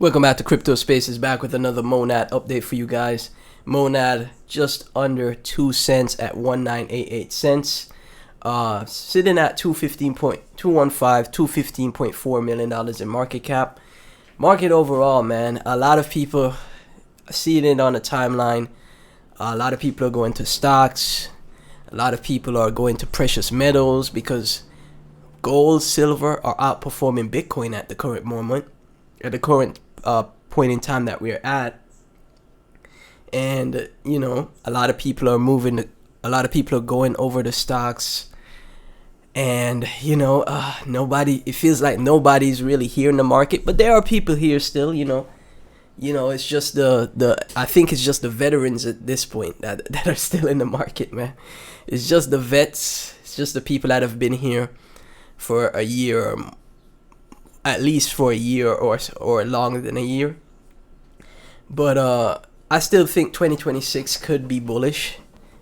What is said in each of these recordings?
Welcome back to Crypto Spaces, back with another Monad update for you guys. Monad just under 2 cents at 1988 cents. Sitting at $215.4 million in market cap. Market overall, man, a lot of people seeing it on the timeline. A lot of people are going to stocks. A lot of people are going to precious metals because gold, silver are outperforming Bitcoin at the current moment, at the current point in time that we're at. And you know, a lot of people are a lot of people are going over the stocks, and you know, it feels like nobody's really here in the market, but there are people here still. It's just I think it's just the veterans at this point that are still in the market, man. It's just the vets. It's just the people that have been here for a year, at least for a year or longer than a year. But I still think 2026 could be bullish,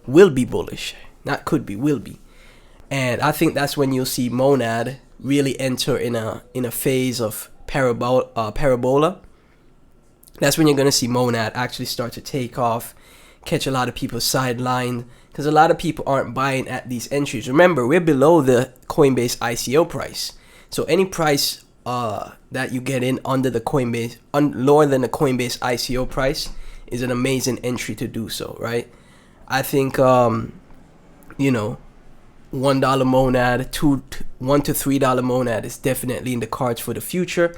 will be bullish, not could be, will be. And I think that's when you'll see Monad really enter in a phase of parabola. That's when you're going to see Monad actually start to take off, catch a lot of people sidelined, because a lot of people aren't buying at these entries. Remember, we're below the Coinbase ICO price. So any price that you get in under the Coinbase, lower than the Coinbase ICO price, is an amazing entry to do so, right? I think, $1 Monad, $1 to $3 Monad is definitely in the cards for the future,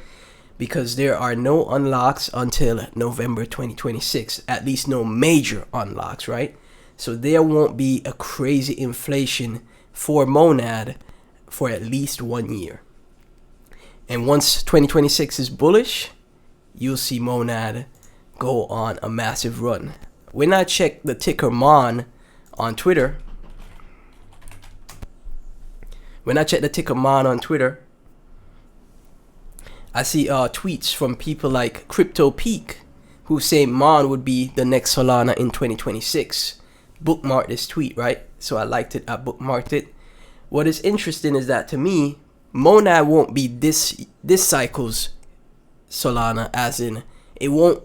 because there are no unlocks until November 2026, at least no major unlocks, right? So there won't be a crazy inflation for Monad for at least 1 year. And once 2026 is bullish, you'll see Monad go on a massive run. When I check the ticker MON on Twitter, I see tweets from people like Crypto Peak, who say MON would be the next Solana in 2026. Bookmark this tweet, right? So I liked it, I bookmarked it. What is interesting is that, to me, Monad won't be this cycle's Solana, as in it won't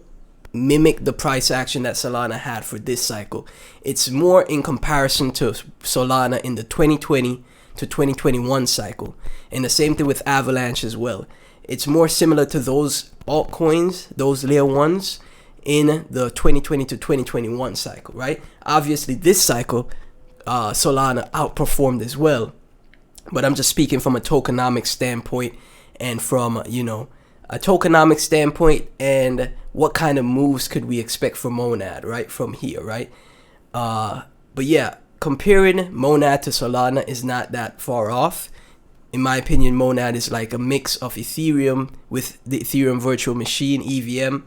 mimic the price action that Solana had for this cycle. It's more in comparison to Solana in the 2020 to 2021 cycle, and the same thing with Avalanche as well. It's more similar to those altcoins, those layer ones, in the 2020 to 2021 cycle, right? Obviously, this cycle, Solana outperformed as well. But I'm just speaking from a tokenomics standpoint, and from, a tokenomics standpoint, and what kind of moves could we expect from Monad, right? From here, right? But yeah, comparing Monad to Solana is not that far off. In my opinion, Monad is like a mix of Ethereum with the Ethereum virtual machine, EVM,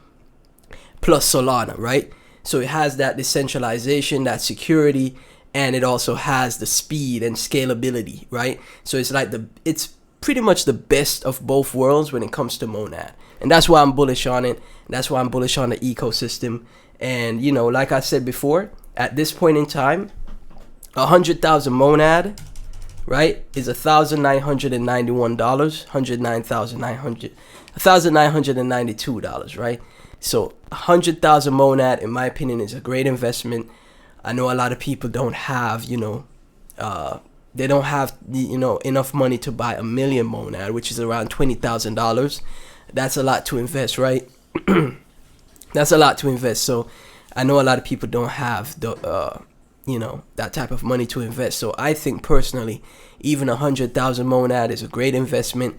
plus Solana, right? So it has that decentralization, that security, and it also has the speed and scalability, right? So it's pretty much the best of both worlds when it comes to Monad. And that's why I'm bullish on it. That's why I'm bullish on the ecosystem. And, like I said before, at this point in time, 100,000 Monad, right, is $1,991, $1,992, right? So 100,000 Monad, in my opinion, is a great investment. I know a lot of people don't have, they don't have, enough money to buy 1 million Monad, which is around $20,000. That's a lot to invest, right? That's a lot to invest. So I know a lot of people don't have the, that type of money to invest. So I think personally, even 100,000 Monad is a great investment.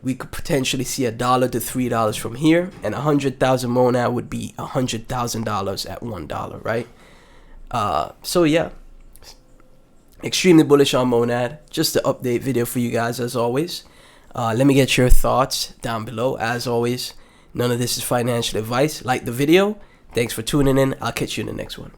We could potentially see $1 to $3 from here, and 100,000 Monad would be $100,000 at $1, right? So yeah, extremely bullish on Monad. Just an update video for you guys, as always. Let me get your thoughts down below. As always, none of this is financial advice. Like the video. Thanks for tuning in. I'll catch you in the next one.